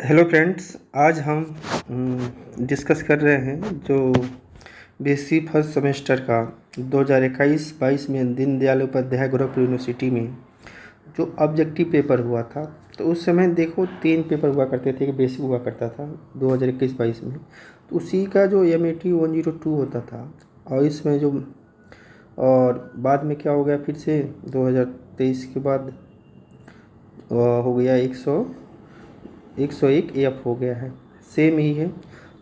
Hello friends, आज हम discuss कर रहे हैं जो बीएससी फर्स्ट सेमेस्टर का 2021-22 में दीनदयाल उपाध्याय गोरखपुर यूनिवर्सिटी में जो ऑब्जेक्टिव पेपर हुआ था। तो उस समय देखो 3 पेपर हुआ करते थे, एक बेसिक हुआ करता था 2021-22 में। तो उसी का जो MAT 102 होता था और इसमें जो और बाद में क्या हो गया, फिर से 2023 के बाद हो गया 101 AF हो गया है, सेम ही है।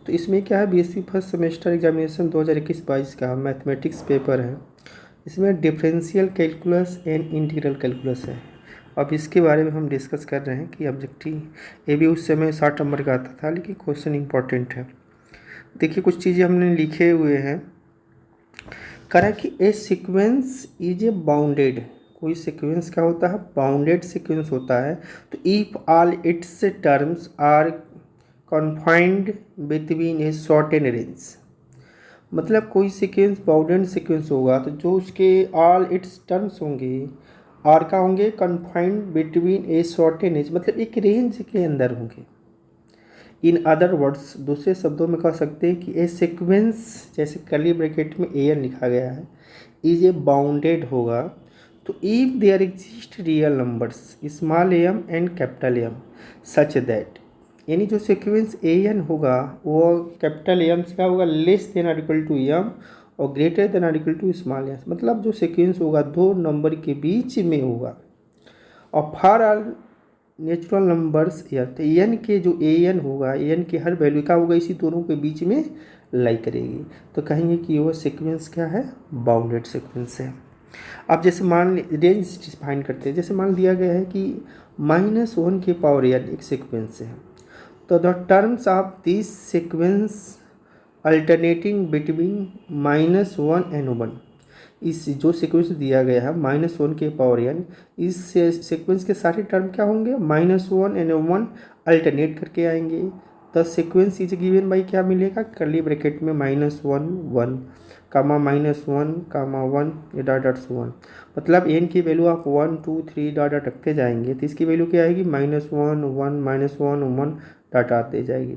तो इसमें क्या है, बीएससी फर्स्ट सेमेस्टर एग्जामिनेशन 2021-22 का मैथमेटिक्स पेपर है। इसमें differential calculus and integral calculus है। अब इसके बारे में हम डिस्कस कर रहे हैं कि ऑब्जेक्टिव ये भी उस समय 60 नंबर का आता था, लेकिन क्वेश्चन इंपॉर्टेंट है। देखिए कुछ चीज़ें हमने लिखे हुए हैं। करें कि a sequence is a bounded, कोई सीक्वेंस क्या होता है, बाउंडेड सीक्वेंस होता है। तो if all its terms are confined between a shorten range, मतलब कोई सीक्वेंस बाउंडेड सीक्वेंस होगा तो जो उसके ऑल इट्स टर्म्स होंगे आर का होंगे confined between a shorten range, मतलब एक रेंज के अंदर होंगे। इन अदर वर्ड्स, दूसरे शब्दों में कह सकते हैं कि ए सीक्वेंस, जैसे कर्ली ब्रैकेट में AN लिखा गया है, इज ए बाउंडेड होगा। तो if there exist real numbers small m and capital M such that, यानी जो सीक्वेंस AN होगा वो कैपिटल M से क्या होगा, less than or equal to M और greater than or equal to small m, मतलब जो सीक्वेंस होगा 2 नंबर के बीच में होगा। और फॉर ऑल नेचुरल नंबर्स या तो एन के जो AN होगा, AN की हर वैल्यू का होगा इसी दोनों के बीच में लाई करेगी, तो कहेंगे कि वो सीक्वेंस क्या है, बाउंडेड सीक्वेंस है। अब जैसे मान रेंज डिफाइन करते हैं, जैसे मान दिया गया है कि -1 की पावर n एक सीक्वेंस है, तो the terms of this sequence alternating between -1 and 1, इस जो सीक्वेंस दिया गया है -1 के पावर n, इस सीक्वेंस के सारे टर्म क्या होंगे, -1 एंड 1 अल्टरनेट करके आएंगे। The sequence is given by क्या मिलेगा, कर्ली ब्रैकेट में -1 1 कामा -1 कामा 1 डॉट डॉट 1, मतलब n की वैल्यू आप 1 2 3 डॉट डॉट रखते जाएंगे तो इसकी वैल्यू क्या आएगी, -1 1 -1 1 डॉट आते जाएगी।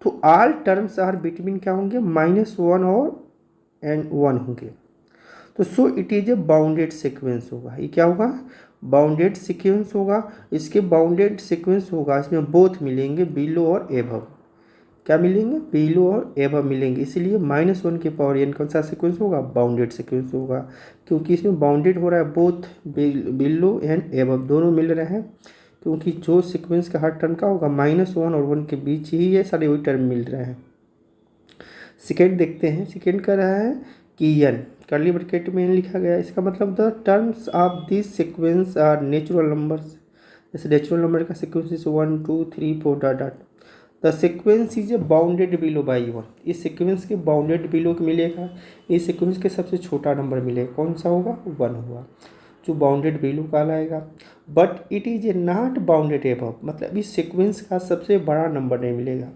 तो ऑल टर्म्स आर बिटवीन क्या होंगे, -1 और एंड 1 होंगे। तो so it is a bounded sequence होगा। ये क्या होगा, बाउंडेड सीक्वेंस होगा। इसके बाउंडेड सीक्वेंस होगा, इसमें बोथ मिलेंगे, बिलो और एबव। क्या मिलेंगे, बिलो और एबव मिलेंगे, इसीलिए -1 के पावर n कौन सा सीक्वेंस होगा, बाउंडेड सीक्वेंस होगा, क्योंकि इसमें बाउंडेड हो रहा है, बोथ बिलो एंड एबव दोनों मिल रहे हैं। क्योंकि जो सीक्वेंस का हर टर्म का होगा -1 और 1 के बीच ही ये सारे वही टर्म मिल रहे हैं। सेकेंड देखते हैं, सेकेंड कर रहा है कि n कर्ली ब्रैकेट में लिखा गया है, इसका मतलब the terms of this sequence are natural numbers. जैसे नेचुरल नंबर का sequence is 1 2 3 4 dot dot. The sequence is a bounded below by 1, इस सीक्वेंस के बाउंडेड बिलो मिलेगा, इस सीक्वेंस के सबसे छोटा नंबर मिलेगा, कौन सा होगा, 1 होगा, जो बाउंडेड बिलो कहलाएगा। But it is a not bounded above, मतलब इस सीक्वेंस का सबसे बड़ा नंबर नहीं मिलेगा,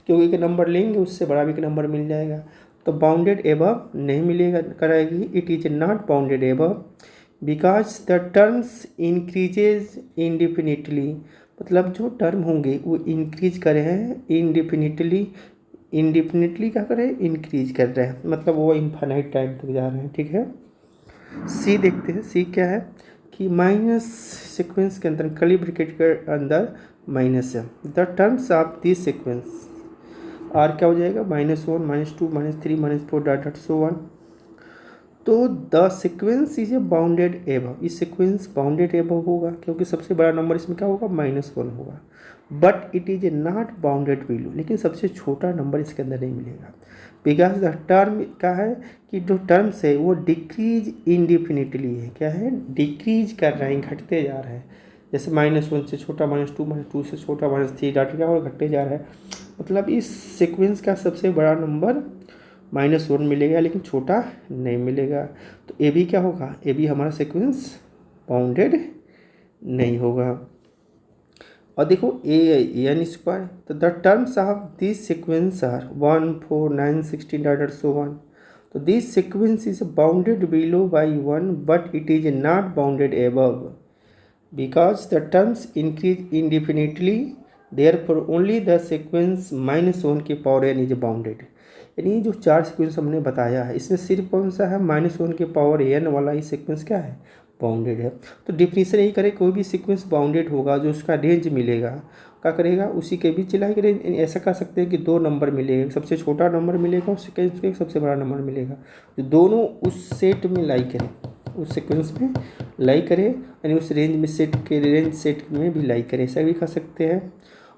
क्योंकि एक नंबर लेंगे उससे बड़ा भी एक नंबर मिल जाएगा, तो बाउंडेड एबव नहीं मिलेगा कराएगी। It is not bounded above because the terms increases indefinitely, मतलब जो टर्म होंगे वो इंक्रीज कर रहे हैं इंडिफिनिटली, इंडिफिनिटली क्या कर रहे हैं, इंक्रीज कर रहे हैं, मतलब वो इनफाइनाइट टाइम तक जा रहे हैं। ठीक है, सी देखते हैं, सी क्या है कि माइनस सीक्वेंस के अंदर कर्ली ब्रैकेट के अंदर माइनस है, the terms of this sequence are क्या हो जाएगा, -1 -2 -3 -4 डॉट डॉट सो 1। तो the sequence is a bounded above, इस सीक्वेंस बाउंडेड एबव होगा क्योंकि सबसे बड़ा नंबर इसमें क्या होगा, -1 होगा। But it is a not bounded value, लेकिन सबसे छोटा नंबर इसके अंदर नहीं मिलेगा, बिकॉज द टर्म क्या है कि जो टर्म्स है वो डिक्रीज इंडिफिनिटली है, क्या है, डिक्रीज कर रहे हैं, घटते जा रहे हैं। जैसे -1 से छोटा -2 -2 से छोटा -3 डॉट क्या और घटते जा रहा है, मतलब इस सीक्वेंस का सबसे बड़ा नंबर -1 मिलेगा लेकिन छोटा नहीं मिलेगा। तो ए भी क्या होगा, ए भी हमारा सीक्वेंस बाउंडेड नहीं होगा। और देखो एन स्क्वायर, तो the terms of this sequence are 1 4 9 16 dot so 1। तो this sequence is bounded below by 1 but it is not bounded above because the terms increase indefinitely therefore only the sequence -1 के power n is bounded. यानी जो 4 sequence हमने बताया है इसमें सिर्फ कौन सा है, -1 के पावर n वाला ही सीक्वेंस क्या है, बाउंडेड है। तो डिफिनीशन यही करे, कोई भी सीक्वेंस बाउंडेड होगा जो उसका रेंज मिलेगा क्या करेगा, उसी के बीच चलाएगा रेंज। ऐसा कह सकते हैं कि 2 नंबर मिलेगा, सबसे छोटा नंबर मिलेगा और सीक्वेंस सबसे बड़ा नंबर मिलेगा, तो दोनों उस सेट में लाई करें, उस सीक्वेंस में लाई करें, यानी उस रेंज में रेंज सेट में भी लाई करें, ऐसा भी कह सकते हैं।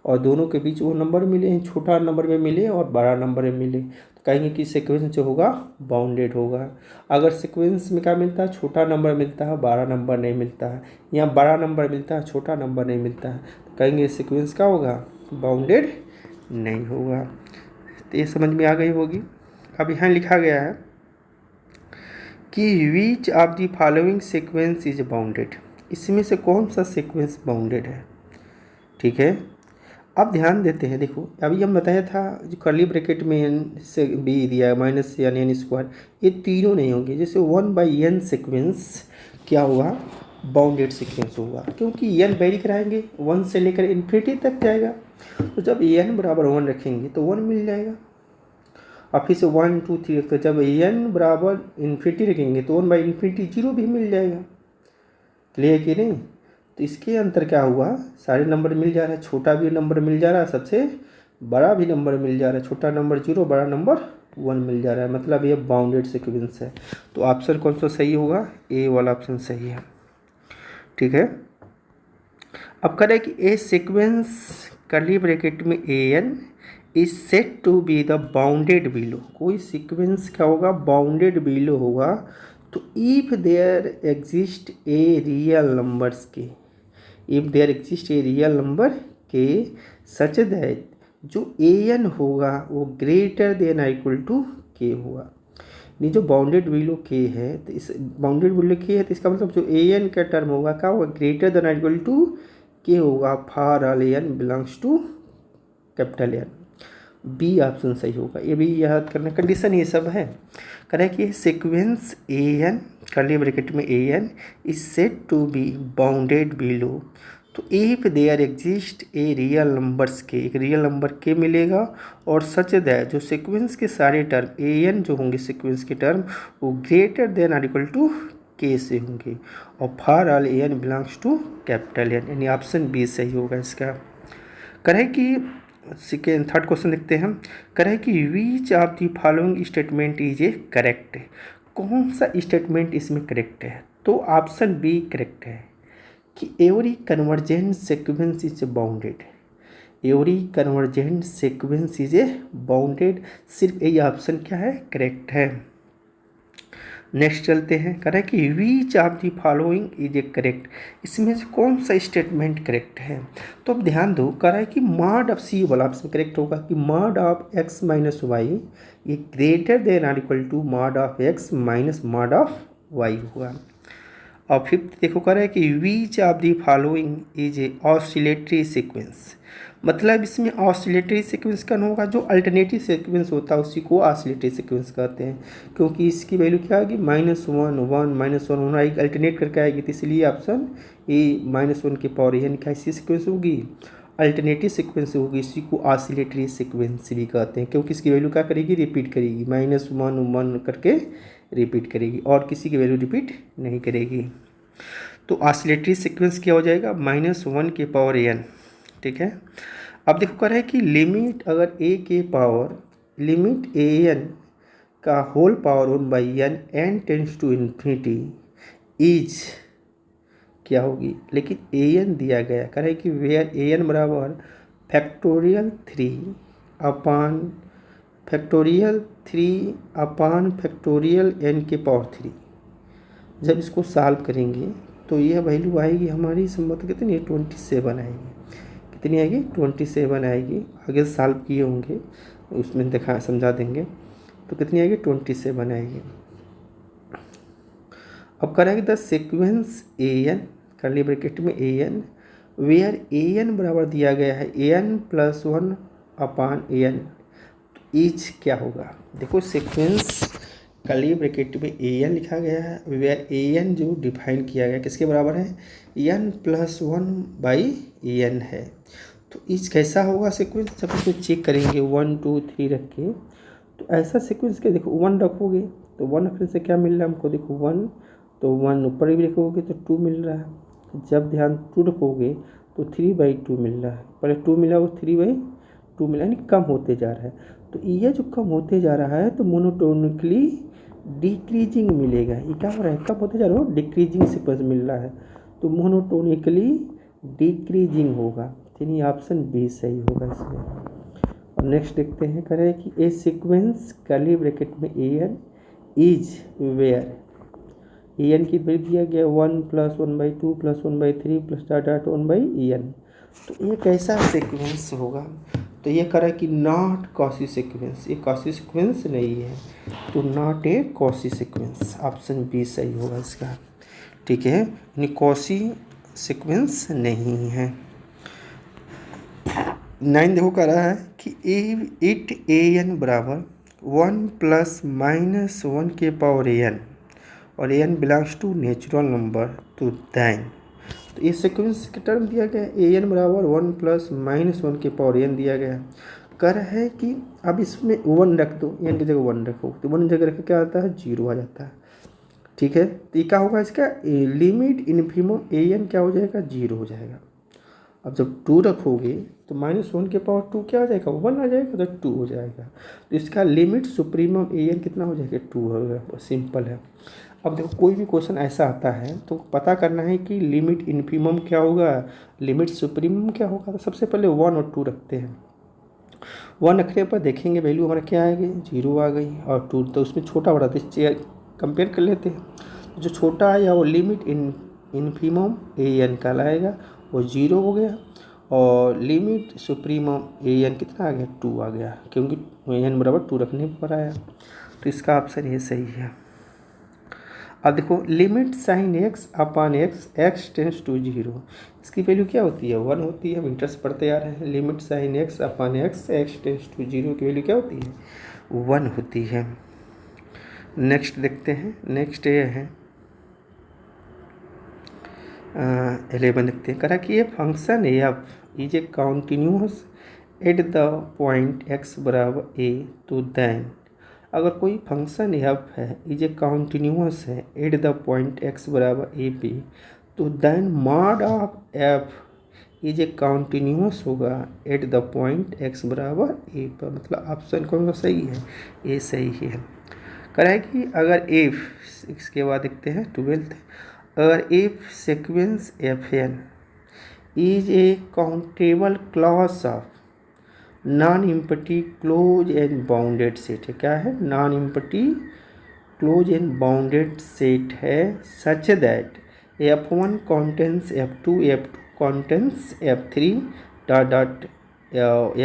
और दोनों के बीच वो नंबर मिले, छोटा नंबर में मिले और बड़ा नंबर में मिले, तो कहेंगे कि सीक्वेंस जो होगा बाउंडेड होगा। अगर सीक्वेंस में क्या मिलता है, छोटा नंबर मिलता है, बड़ा नंबर नहीं मिलता है, यहाँ बड़ा नंबर मिलता है, छोटा नंबर नहीं मिलता है, तो कहेंगे सीक्वेंस क्या होगा, बाउंडेड नहीं होगा। तो ये समझ में आ गई होगी। अब यहाँ लिखा गया है कि which of the following sequence is bounded, इसमें से कौन सा सीक्वेंस बाउंडेड है। ठीक है, अब ध्यान देते हैं, देखो अभी हम बताया था जो कर्ली ब्रैकेट में एन से बी दिया माइनस यानी n², ये तीनों नहीं होंगे। जैसे 1/n सीक्वेंस क्या हुआ, बाउंडेड सीक्वेंस होगा, क्योंकि n वेरी कराएंगे 1 से लेकर इन्फिनिटी तक जाएगा, तो जब n बराबर 1 रखेंगे तो 1 मिल जाएगा, और फिर से 1 2 3 रखते, जब n बराबर इन्फिनिटी रखेंगे तो 1/∞ 0 भी मिल जाएगा। क्लियर कि नहीं। तो इसके अंतर क्या हुआ, सारे नंबर मिल जा रहा है, छोटा भी नंबर मिल जा रहा है, सबसे बड़ा भी नंबर मिल जा रहा है, छोटा नंबर 0 बड़ा नंबर 1 मिल जा रहा है, मतलब ये बाउंडेड सीक्वेंस है। तो ऑप्शन कौन सा सही होगा, ए वाला ऑप्शन सही है। ठीक है, अब करें कि ए सीक्वेंस कर्ली ब्रैकेट में an is set to be the bounded below, कोई सीक्वेंस क्या होगा, बाउंडेड बिलो होगा, तो if there exist a real numbers K, if there exist a real number K such that जो an होगा वो greater than और इक्वल टू k होगा। नहीं, जो बाउंडेड बिलो k है, तो इस बाउंडेड बिलो k है, तो इसका मतलब जो an का टर्म होगा क्या होगा, ग्रेटर देन और इक्वल टू k होगा, for all n belongs to capital N। B option सही होगा, ये भी याद करना, कंडीशन ये सब है। करें कि सीक्वेंस an कर्ली ब्रैकेट में an is set to be bounded below, तो if there exist a real numbers K, एक रियल नंबर के मिलेगा, और सच दैट जो सीक्वेंस के सारे टर्म an जो होंगे सीक्वेंस के टर्म वो ग्रेटर देन और इक्वल टू k से होंगे, और for all n belongs to capital N, यानी ऑप्शन बी सही होगा इसका। करें कि सेकेंड थर्ड क्वेश्चन देखते हैं हम। करें कि which of the following statement is A correct, कौन सा स्टेटमेंट इसमें करेक्ट है, तो ऑप्शन बी करेक्ट है कि every convergent sequence is bounded, every convergent sequence is a bounded, सिर्फ यही ऑप्शन क्या है, करेक्ट है। नेक्स्ट चलते हैं, कह रहा है कि which of the following is A correct, इसमें से कौन सा स्टेटमेंट करेक्ट है। तो अब ध्यान दो, कह रहा है कि मॉड ऑफ सी वाला ऑप्शन करेक्ट होगा कि mod of x minus Y ये ग्रेटर देन और equal to mod of x minus mod of Y होगा। और फिफ्थ देखो, कह रहा है कि which of the following is a oscillatory sequence, मतलब इसमें ऑसिलेटरी सीक्वेंस का होगा, जो अल्टरनेटिव सीक्वेंस होता है उसी को ऑसिलेटरी सीक्वेंस कहते हैं, क्योंकि इसकी वैल्यू क्या आएगी, -1 1 -1 होना एक अल्टरनेट करके आएगी, तो इसलिए ऑप्शन ए -1 की पावर यानी कैसी सीक्वेंस होगी, अल्टरनेटिव सीक्वेंस होगी, इसी को ऑसिलेटरी सीक्वेंस भी कहते हैं, क्योंकि इसकी वैल्यू क्या करेगी, रिपीट करेगी, -1 1 करके रिपीट करेगी और किसी की वैल्यू रिपीट नहीं करेगी। तो ऑसिलेटरी सीक्वेंस क्या हो जाएगा, -1 की पावर n। ठीक है, अब देखो कह रहा है कि लिमिट अगर a के पावर लिमिट an का whole power 1/n n tends to infinity is क्या होगी, लेकिन an दिया गया, कह रहा है कि वेयर an बराबर फैक्टोरियल 3 अपान फैक्टोरियल n के पावर 3। जब इसको सॉल्व करेंगे तो यह वैल्यू आएगी हमारी संभवतः कितनी, 27 आएगी, कितनी आएगी, 27 आएगी। आगे सॉल्व किए होंगे उसमें देखा समझा देंगे, तो कितनी आएगी, 27 आएगी। अब करेंगे the sequence an curly bracket में an वेयर an बराबर दिया गया है an+1 अपान an, तो इज क्या होगा, देखो सीक्वेंस कर्ली ब्रैकेट में an लिखा गया है, वेयर an जो डिफाइन किया गया किसके बराबर है, n+1/n है, तो इस कैसा होगा सीक्वेंस, जब इसमें चेक करेंगे 1 2 3 रख के, तो ऐसा सीक्वेंस के देखो 1 रखोगे तो 1 रखने से क्या मिल रहा है हमको, देखो 1, तो 1 ऊपर भी रखोगे तो 2 मिल रहा है। जब ध्यान 2 रखोगे तो 3/2 मिल रहा है, पहले 2 मिला वो 3/2 मिला, यानी कम होते जा रहा है। तो ये जो कम होते जा रहा है तो मोनोटोनिकली डिक्रीजिंग मिलेगा। ये क्या हो रहा है, कम होते जा रहा है, डिक्रीजिंग सीक्वेंस मिल रहा है, तो मोनोटोनिकली डिक्रीजिंग होगा। यानी ऑप्शन बी सही होगा इसमें। और नेक्स्ट देखते हैं, कह रहे हैं कि ए सीक्वेंस कर्ली ब्रैकेट में एन इज वेयर, एन की वैल्यू दिया गया 1 + 1/2 + 1/3 + डॉट डॉट 1/n। तो ये कैसा सीक्वेंस होगा, तो ये कह रहा है कि नॉट कॉसी सीक्वेंस, ये कॉसी सीक्वेंस नहीं है, तो not a Cauchy sequence, option B सही होगा इसका। ठीक है, यानी कॉसी सीक्वेंस नहीं है। 9 देखो कह रहा है कि इट ए एन बराबर 1 ± 1 के पावर एन और N belongs to natural number, तो दैन। तो ये सीक्वेंस का टर्म दिया गया है, ए एन बराबर 1 ± 1 के पावर एन दिया गया है। कह रहा है कि अब इसमें 1 रख दो, एन की जगह 1 रखो, तो 1 जगह रख क्या आता है, 0 आ जाता है। ठीक है, तो ये क्या होगा इसका, लिमिट इन्फिमम ए एन क्या हो जाएगा, 0 हो जाएगा। अब जब 2 रखोगे तो -1 के पावर 2 क्या हो जाएगा, 1 आ जाएगा, तो 2 हो जाएगा। तो इसका लिमिट सुप्रीमम ए एन कितना हो जाएगा, 2 होगा, सिंपल है। अब देखो कोई भी क्वेश्चन ऐसा आता है तो पता करना है कि लिमिट इन्फिमम क्या होगा, लिमिट सुप्रीमम क्या होगा। तो सबसे पहले 1 और 2 रखते हैं। 1 रखने पर देखेंगे वैल्यू हमारा क्या आएगी, 0 आ गई, और 2 तो उसमें छोटा बड़ा, तो कंपेयर कर लेते हैं। जो छोटा आया वो लिमिट इन्फिमम ए एन कहलाएगा, वो 0 हो गया, और लिमिट सुप्रीमम ए एन कितना आ गया, 2 आ गया, क्योंकि एन बराबर 2 रखने पर आया। तो इसका ऑप्शन ये सही है। अब देखो limit sine X upon X, X tends to 0, इसकी वैल्यू क्या होती है, 1 होती है। हम इंटरेस्ट पढ़ते आ रहे हैं, limit sine X upon X, X tends to 0 की वैल्यू क्या होती है, 1 होती है। नेक्स्ट देखते हैं, नेक्स्ट ये है 11 देखते हैं। करा कि ये function F is a continuous at the point X बराबर ए, तो दैन अगर कोई फंक्शन एफ है, इज ए कॉन्टिन्यूस है एट द पॉइंट एक्स बराबर ए पे, तो then mod of F is a continuous होगा एट द पॉइंट एक्स बराबर ए पर। मतलब ऑप्शन कौन सा सही है, ए सही है। करें कि अगर एफ, इसके बाद देखते हैं 12th, अगर F sequence F N is a countable clause of non empty close and bounded set है, क्या है, non empty close and bounded set है, such that F1 contains F2, F2 contains F3 dot dot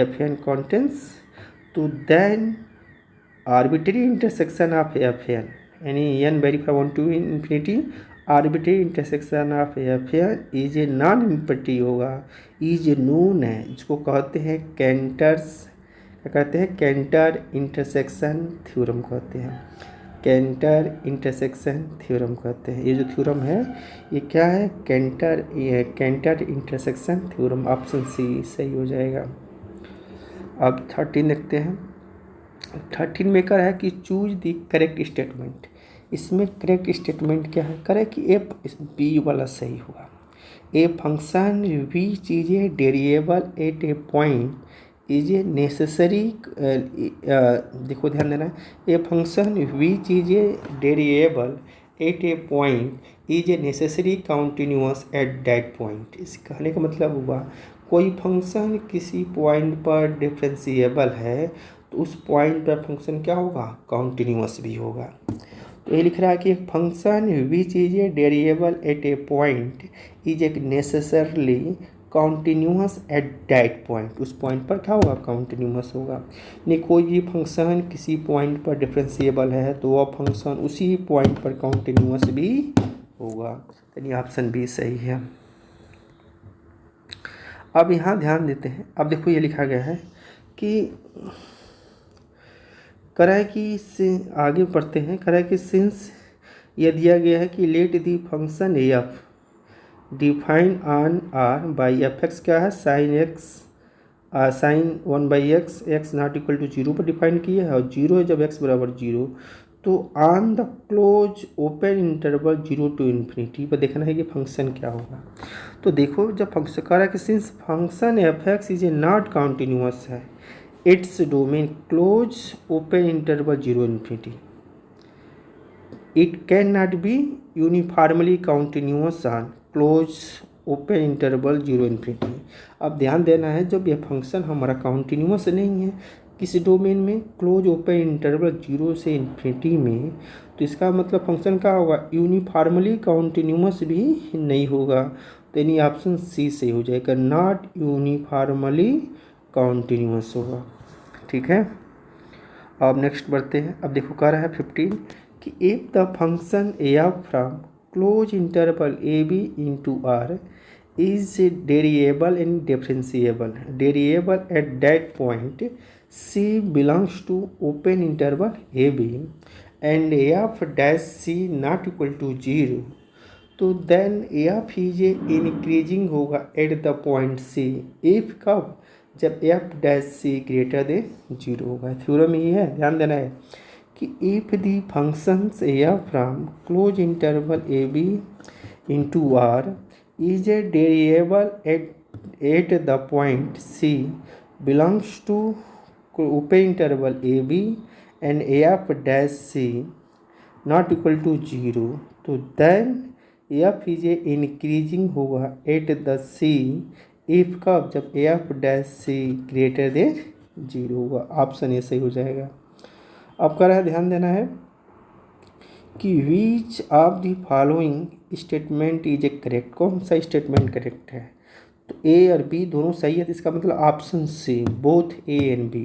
Fn contains, तो then arbitrary intersection of Fn, यानी n vary from 1 to infinity, arbitrary intersection of Fn is a non empty होगा, is known है, जिसको कहते हैं कैंटर्स, क्या कहते हैं, कैंटर इंटरसेक्शन थ्योरम कहते हैं, कैंटर इंटरसेक्शन थ्योरम कहते हैं। ये जो थ्योरम है ये क्या है, Cantor intersection theorem, option C सही हो जाएगा। अब 13 देखते हैं। 13 में कह रहा है कि चूज द करेक्ट स्टेटमेंट, इसमें करेक्ट स्टेटमेंट क्या है, करे कि ए बी वाला सही होगा। ए फंक्शन वी चीज़ें variable at a point is a necessary, देखो ध्यान देना, ए फंक्शन वी चीज़ें variable at a point is a necessary continuous at that point. इस कहने का मतलब हुआ कोई फंक्शन किसी पॉइंट पर डिफरेंशिएबल है तो उस पॉइंट पर फंक्शन क्या होगा, काउंटिन्यूअस भी होगा। तो ये लिख रहा है कि एक function which is a variable at a point is A necessarily continuous at that point, उस पॉइंट पर क्या होगा, कॉन्टिन्यूस होगा। नहीं कोई भी फंक्शन किसी पॉइंट पर डिफरेंशिएबल है तो वह फंक्शन उसी पॉइंट पर कॉन्टिन्यूस भी होगा, यानी ऑप्शन बी सही है। अब यहाँ ध्यान देते हैं, अब देखो ये लिखा गया है कि करा कि से आगे पढ़ते हैं, करा कि सिंस यह दिया गया है कि let the function F define on R by F X क्या है, sine X sine 1/x, X not equal to zero पर डिफाइन किया है और जीरो है जब एक्स बराबर जीरो। तो on the close open interval zero to infinity पर देखना है कि फंक्शन क्या होगा। तो देखो जब फंक्शन कह रहा है कि since function F X is a not continuous है, it's domain close open interval zero infinity, it can not be uniformly continuous on close open interval zero infinity. अब ध्यान देना है जब यह फंक्शन हमारा काउंटिन्यूअस नहीं है किसी डोमेन में क्लोज ओपन इंटरवल जीरो से इन्फिनिटी में, तो इसका मतलब फंक्शन क्या होगा, यूनिफॉर्मली काउंटिन्यूअस भी नहीं होगा। तो यानी ऑप्शन सी से हो जाएगा, नॉट यूनिफॉर्मली काउंटिन्यूअस होगा। ठीक है, अब नेक्स्ट बढ़ते हैं। अब देखो कह रहा है 15 कि if the function F from close interval A B into R is variable and differentiable at that point c belongs to open interval ab and f dash c not equal to 0, तो then f is increasing होगा at the point c, if कब, जब f dash c greater than 0 होगा। Theorem ये है, ध्यान देना है कि if the functions f from close interval ab into r is a variable at the point c belongs to open interval ab and f dash c not equal to 0, तो then f is a increasing होगा at the c if कब, जब f dash c greater than 0 होगा। Option A सही हो जाएगा। अब कह रहा है, ध्यान देना है कि which of the following statement is A correct, कौन सा स्टेटमेंट करेक्ट है। तो ए और बी दोनों सही है, तो इसका मतलब option C both A and B,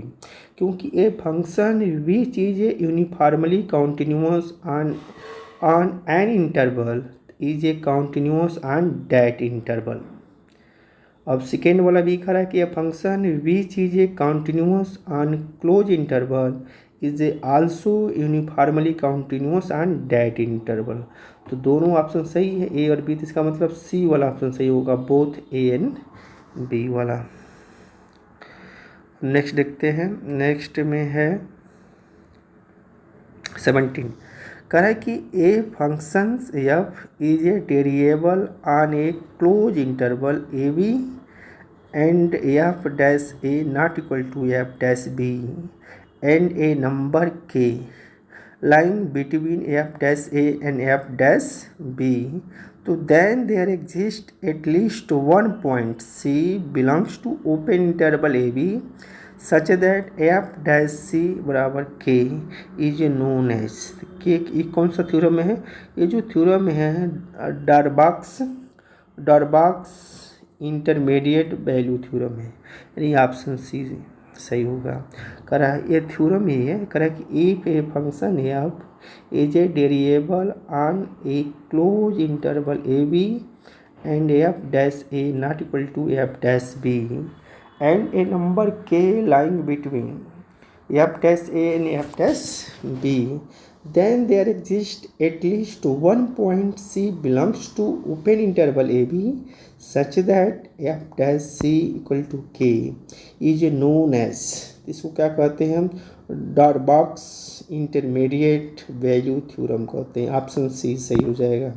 क्योंकि a function which is a uniformly continuous on an interval is a continuous on that interval. अब सेकेंड वाला भी कह रहा है कि a function which is a continuous on close interval is a also uniformly continuous on that interval. तो दोनों option सही है ए और बी, तो इसका मतलब सी वाला ऑप्शन सही होगा, बोथ ए एंड बी वाला। नेक्स्ट देखते हैं, नेक्स्ट में है 17, कह रहा है कि a functions F is a variable on a close interval A B and F dash A not equal to F dash B and a number k lying between f dash a and f dash b, तो then there exists at least one point c belongs to open interval ab such that f dash c बराबर k is known as k। ये कौन सा theorem है, ये जो theorem है डॉरबाक्स intermediate value theorem है, यानी ऑप्शन सी सही होगा। कह रहा है ये थ्योरम ये है, कह रहा है कि if a function F is a variable on a close interval A B and F dash A not equal to F dash B and a number K lying between F dash A and F dash B, then there exists at least one point c belongs to open interval ab such that f dash c equal to k is known as, इसको क्या कहते हैं हम, डॉरबाक्स intermediate value theorem कहते हैं। Option C सही हो जाएगा।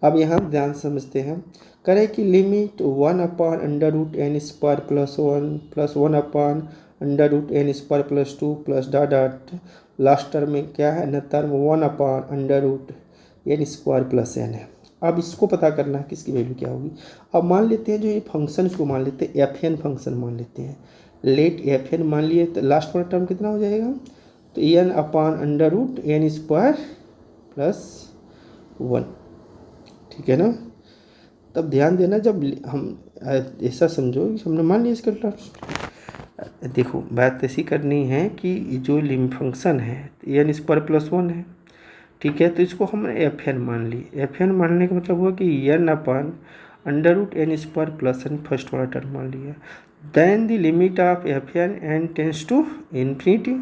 अब यहाँ ध्यान समझते हैं, करें कि limit 1/√n² +1 +1 √n² +2 plus dot last term में क्या है न, टर्म 1/√n² n है। अब इसको पता करना है किसकी वैल्यू क्या होगी। अब मान लेते हैं जो ये फंक्शन, इसको मान लेते हैं एफ एन फंक्शन मान लेते हैं, लेट एफ एन मान लिए, तो लास्ट वाला टर्म कितना हो जाएगा, तो n/√n² +1, ठीक है ना। तब ध्यान देना, जब हम ऐसा समझो कि हमने मान लिया इसका टर्म, देखो बात ऐसी करनी है कि जो लिमिट फंक्शन है n² +1 है, ठीक है, तो इसको हम एफ एन मान ली। एफ एन मानने का मतलब हुआ कि n/√n² +n फर्स्ट वाला टर्म मान लिया। Then the limit of F N tends to infinity,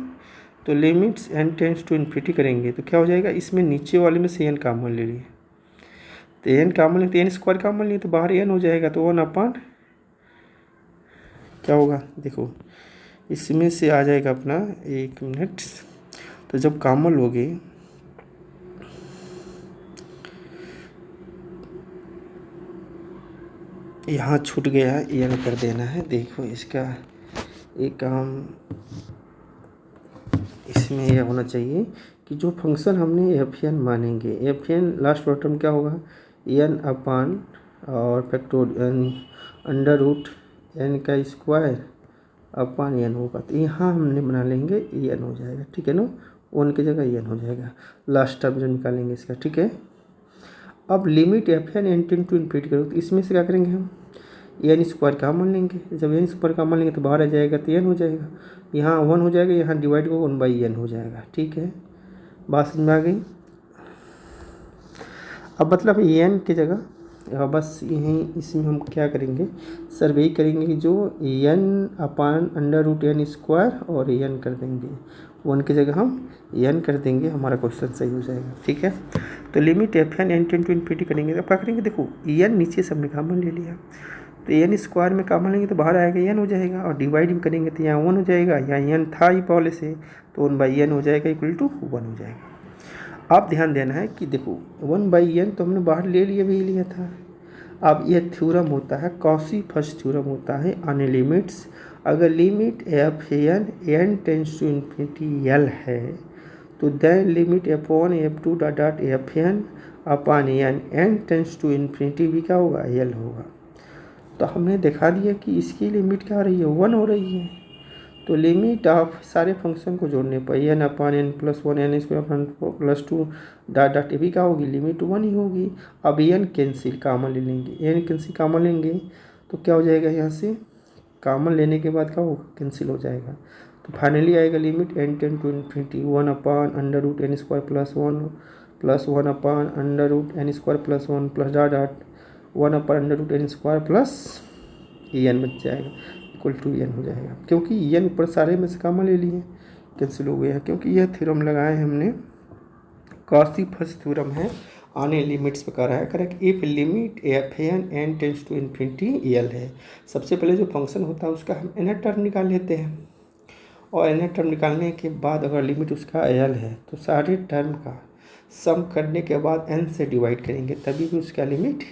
तो limits n tends to infinity करेंगे तो क्या हो जाएगा, इसमें नीचे वाले में से n कॉमन ले लिए, तो n कॉमन ले तो n² कॉमन लिए तो बाहर n हो जाएगा, तो 1/, क्या होगा देखो, इसमें से आ जाएगा अपना, 1 मिनट, तो जब कॉमन लोगे यहाँ छूट गया है, एन कर देना है। देखो इसका एक काम इसमें यह होना चाहिए कि जो फंक्शन हमने एफ एन मानेंगे, एफ एन लास्ट टर्म क्या होगा, एन अपान और फैक्टोरियल अंडर रूट एन का स्क्वायर अपान एन होगा। तो यहाँ हमने बना लेंगे एन हो जाएगा, ठीक है ना, वन की जगह एन हो जाएगा लास्ट टर्म जो निकालेंगे इसका, ठीक है। अब limit F N N tends to infinity करो, तो इसमें से क्या करेंगे हम, एन स्क्वायर का मान लेंगे। जब एन स्क्वायर का मान लेंगे तो बाहर आ जाएगा तो एन हो जाएगा, यहाँ 1 हो जाएगा, यहाँ डिवाइड को 1/n हो जाएगा, ठीक है। बात समझ में आ गई। अब मतलब एन की जगह बस यहीं इसमें हम क्या करेंगे, सर्वे करेंगे कि जो N upon under root N square और एन कर देंगे, 1 की जगह हम एन कर देंगे, हमारा क्वेश्चन सही हो जाएगा, ठीक है। तो limit F N N tends to infinity करेंगे तो क्या करेंगे, देखो एन नीचे से हमने कॉमन ले लिया, तो एन स्क्वायर में कॉमन लेंगे तो बाहर आएगा एन हो जाएगा, और डिवाइड भी करेंगे तो यहाँ 1 हो जाएगा, यहाँ एन था ही पहले से, तो 1/n हो जाएगा इक्वल टू 1 हो जाएगा। आप ध्यान देना है कि देखो 1/n तो हमने बाहर ले लिया था। अब यह थ्योरम होता है कॉची फर्स्ट थ्योरम होता है ऑन लिमिट्स। अगर limit F N tends to infinity L है तो then limit F1 F2 dot F N upon N tends to infinity भी क्या होगा, एल होगा। तो हमने दिखा दिया कि इसकी लिमिट क्या हो रही है, 1 हो रही है। तो लिमिट ऑफ सारे फंक्शन को जोड़ने पर N upon N plus 1 N square upon plus 2 dot ये भी क्या होगी, लिमिट 1 ही होगी। अब एन कैंसिल कॉमन ले लेंगे, एन कैंसिल कॉमन लेंगे तो क्या हो जाएगा, यहाँ से कॉमन लेने के बाद क्या होगा, कैंसिल हो जाएगा। तो फाइनली आएगा limit N tends to infinity 1 upon under root N square plus 1 upon under root N square plus 1 plus dot 1 upon under root N square plus N बच जाएगा इक्वल टू एन हो जाएगा, क्योंकि N ऊपर सारे में से कॉमन ले लिए, कैंसिल हो गया। क्योंकि यह थ्योरम लगाए हमने कॉची फर्स्ट थ्योरम है ऑन लिमिट्स पे करा है, correct. If limit F N N tends to infinity L है, सबसे पहले जो फंक्शन होता है उसका हम एन टर्म निकाल लेते हैं, और एन टर्म निकालने के बाद अगर लिमिट उसका एल है तो सारे टर्म का सम करने के बाद एन से डिवाइड करेंगे, तभी भी उसका लिमिट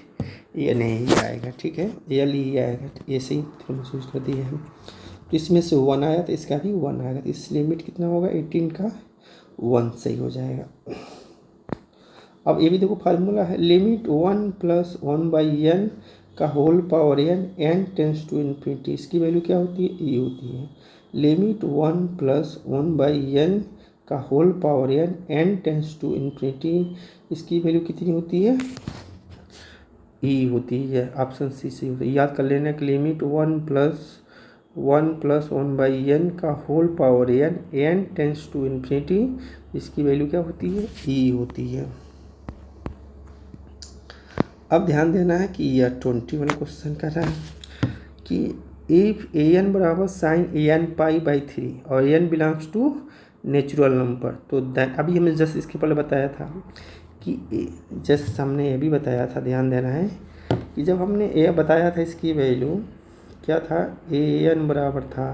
एन ही आएगा, ठीक है, एल ही आएगा। ऐसे ही थ्योरम यूज कर दिए हम। तो इसमें से 1 आया तो इसका भी 1 आएगा, तो इस लिमिट कितना होगा, 18 का 1 सही हो जाएगा। अब ये भी देखो फार्मूला है, लिमिट 1 प्लस 1/n का whole power N tends to infinity, इसकी वैल्यू क्या होती है, ई होती है। लिमिट 1 प्लस 1/n का whole power N tends to infinity, इसकी वैल्यू कितनी होती है, ई होती है। ऑप्शन सी सही होता है। याद कर लेना कि लिमिट 1 प्लस 1/n का whole power N tends to infinity, इसकी वैल्यू क्या होती है, ई होती है। अब ध्यान देना है कि यह 21 क्वेश्चन कर रहा है कि इफ ए एन बराबर साइन ए एन पाई/3 और N belongs to natural number, तो देन अभी हमने जस्ट इसके पहले बताया था कि जस्ट हमने ये भी बताया था, ध्यान देना है कि जब हमने ए बताया था इसकी वैल्यू क्या था, ए एन बराबर था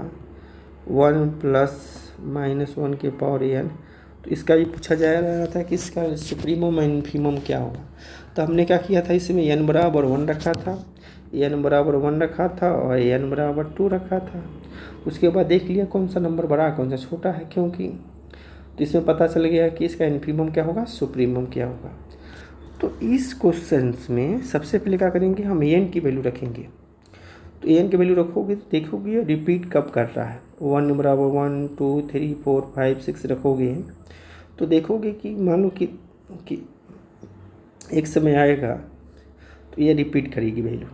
1 प्लस -1 के पावर एन, तो इसका भी पूछा जा रहा था कि इसका सुप्रीमम और इन्फीमम क्या होगा। तो हमने क्या किया था, इसमें एन बराबर 1 रखा था, एन बराबर 1 रखा था और एन बराबर 2 रखा था। उसके बाद देख लिया कौन सा नंबर बड़ा कौन सा छोटा है, क्योंकि तो इसमें पता चल गया कि इसका इन्फीमम क्या होगा, सुप्रीमम क्या होगा। तो इस क्वेश्चन में सबसे पहले क्या करेंगे, हम एन की वैल्यू रखेंगे। तो एन की वैल्यू रखोगे तो देखोगे रिपीट कब कर रहा है, 1 बराबर 1 2 3 4 5 6 रखोगे तो देखोगे कि मान लो कि एक समय आएगा तो ये रिपीट करेगी वैल्यू,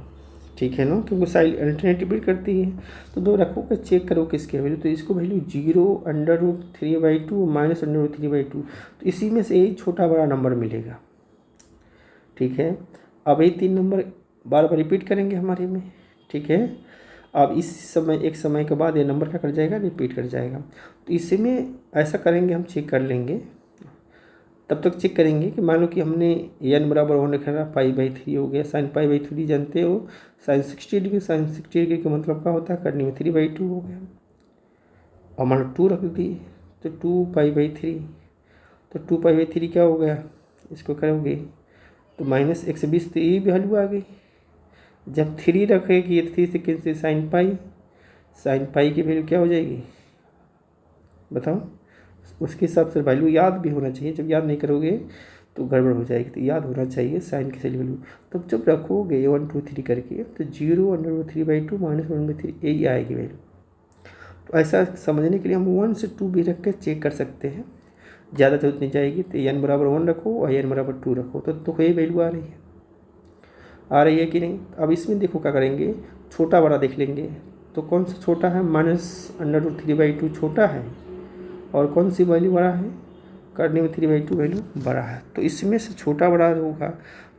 ठीक है ना, क्योंकि साइड अल्टरनेट रिपीट करती है। तो 2 रखोगे, चेक करो किसकी वैल्यू, तो इसको वैल्यू 0 √3/2 माइनस √3/2, तो इसी में से यही छोटा बड़ा नंबर मिलेगा, ठीक है। अब ये 3 नंबर बार बार रिपीट करेंगे हमारे में, ठीक है। अब इस समय एक समय के बाद ये नंबर क्या कर जाएगा, रिपीट कर जाएगा। तो इसमें ऐसा करेंगे, हम चेक कर लेंगे तब तक चेक करेंगे कि मान लो कि हमने n बराबर 1 रखा था, π/3 हो गया। साइन π/3 जानते हो, साइन 60 डिग्री, साइन 60 डिग्री का मतलब क्या होता है, करने में 3/2 हो गया। और मान लो 2 रख दिए तो 2π/3, तो 2π/3 क्या हो गया, इसको करोगे तो -120, तो ये वैल्यू आ गई। जब 3 रखेगी 3 से कैंसिल, साइन पाई की वैल्यू क्या हो जाएगी बताओ। उसके हिसाब से वैल्यू याद भी होना चाहिए, जब याद नहीं करोगे तो गड़बड़ हो जाएगी। तो याद होना चाहिए साइन की सही वैल्यू। तब जब रखोगे 1 2 3 करके तो 0√3/2 -1/3 यही आएगी वैल्यू। तो ऐसा समझने के लिए हम 1 से 2 भी रख के चेक कर सकते हैं, ज़्यादा जरूरत नहीं जाएगी। तो n बराबर 1 रखो और n बराबर 2 रखो, तो ये वैल्यू आ रही है कि नहीं। अब इसमें देखो क्या करेंगे, छोटा बड़ा देख लेंगे। तो कौन सा छोटा है, -√3/2 छोटा है, और कौन सी वैल्यू बड़ा है, करने में 3/2 वैल्यू बड़ा है। तो इसमें से छोटा बड़ा होगा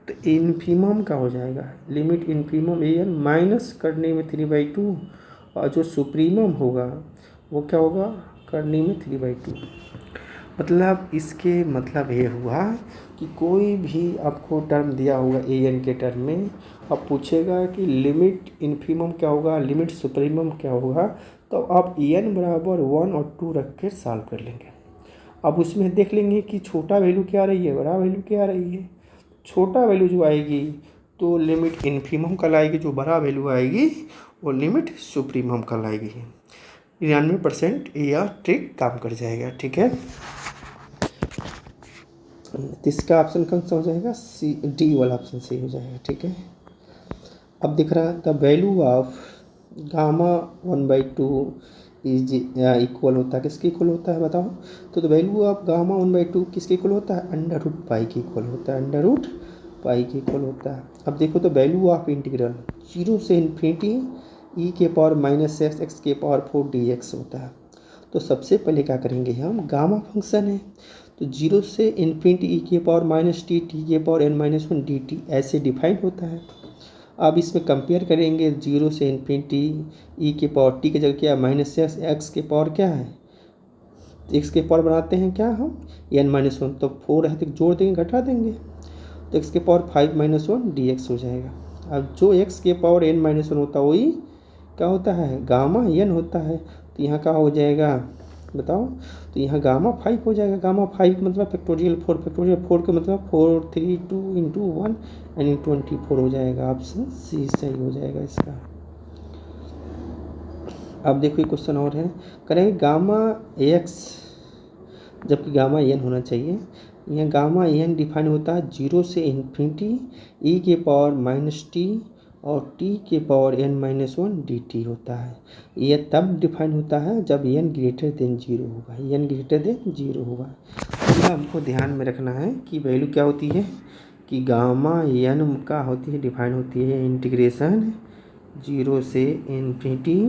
तो इन्फीमम का हो जाएगा, लिमिट इन्फीमम an माइनस करने में 3/2, और जो सुप्रीमम होगा वो क्या होगा, करने में 3/2। मतलब इसके मतलब ये हुआ कि कोई भी आपको टर्म दिया होगा an के टर्म में, अब पूछेगा कि लिमिट इन्फीमम क्या होगा, लिमिट सुप्रीमम क्या होगा, तो आप n बराबर 1 और 2 रख के सॉल्व कर लेंगे। अब उसमें देख लेंगे कि छोटा वैल्यू क्या आ रही है, बड़ा वैल्यू क्या आ रही है। छोटा वैल्यू जो आएगी तो लिमिट इन्फीमम कल आएगी, जो बड़ा वैल्यू आएगी वो लिमिट सुप्रीमम कल आएगी। 99% यह ट्रिक काम कर जाएगा, ठीक है। इसका ऑप्शन कौन सा हो जाएगा, D वाला ऑप्शन सही हो जाएगा, ठीक है। अब दिख रहा है the value of gamma 1/2 is equal होता है, किसके इक्वल होता है बताओ। तो द वैल्यू ऑफ गामा 1/2 किसके इक्वल होता है, √π के इक्वल होता है, √π के इक्वल होता है। अब देखो तो वैल्यू ऑफ इंटीग्रल 0 से इन्फिनिटी e⁻⁻⁻⁴ dx होता है। तो सबसे पहले क्या करेंगे हम, गामा फंक्शन है तो 0 से इन्फिनिटी e⁻t dt ऐसे डिफाइन होता है। अब इसमें कंपेयर करेंगे 0 से इन्फिनिटी e⁻t की जगह क्या है, -x के पावर क्या है, x के पावर बनाते हैं क्या हम n-1, तो 4 है तो जोड़ देंगे घटा देंगे तो x के पावर 5-1 dx हो जाएगा। अब जो x के पावर n-1 होता है वही क्या होता है, गामा n होता है। तो यहाँ क्या हो जाएगा बताओ, तो यहाँ गामा 5 हो जाएगा। गामा 5 मतलब फैक्टोरियल 4, फैक्टोरियल 4 का मतलब 4 3 2 × 1 यानी 24 हो जाएगा। ऑप्शन सी सही हो जाएगा इसका। अब देखो ये क्वेश्चन और है, करेंगे गामा x जबकि गामा n होना चाहिए। यहाँ गामा n डिफाइन होता है 0 से इन्फिनिटी e⁻t और t के पावर n-1 dt होता है। यह तब डिफाइन होता है जब n ग्रेटर देन 0 होगा, n ग्रेटर देन 0 होगा। तो हमको ध्यान में रखना है कि वैल्यू क्या होती है, कि गामा n का होती है, डिफाइन होती है इंटीग्रेशन 0 से इन्फिनिटी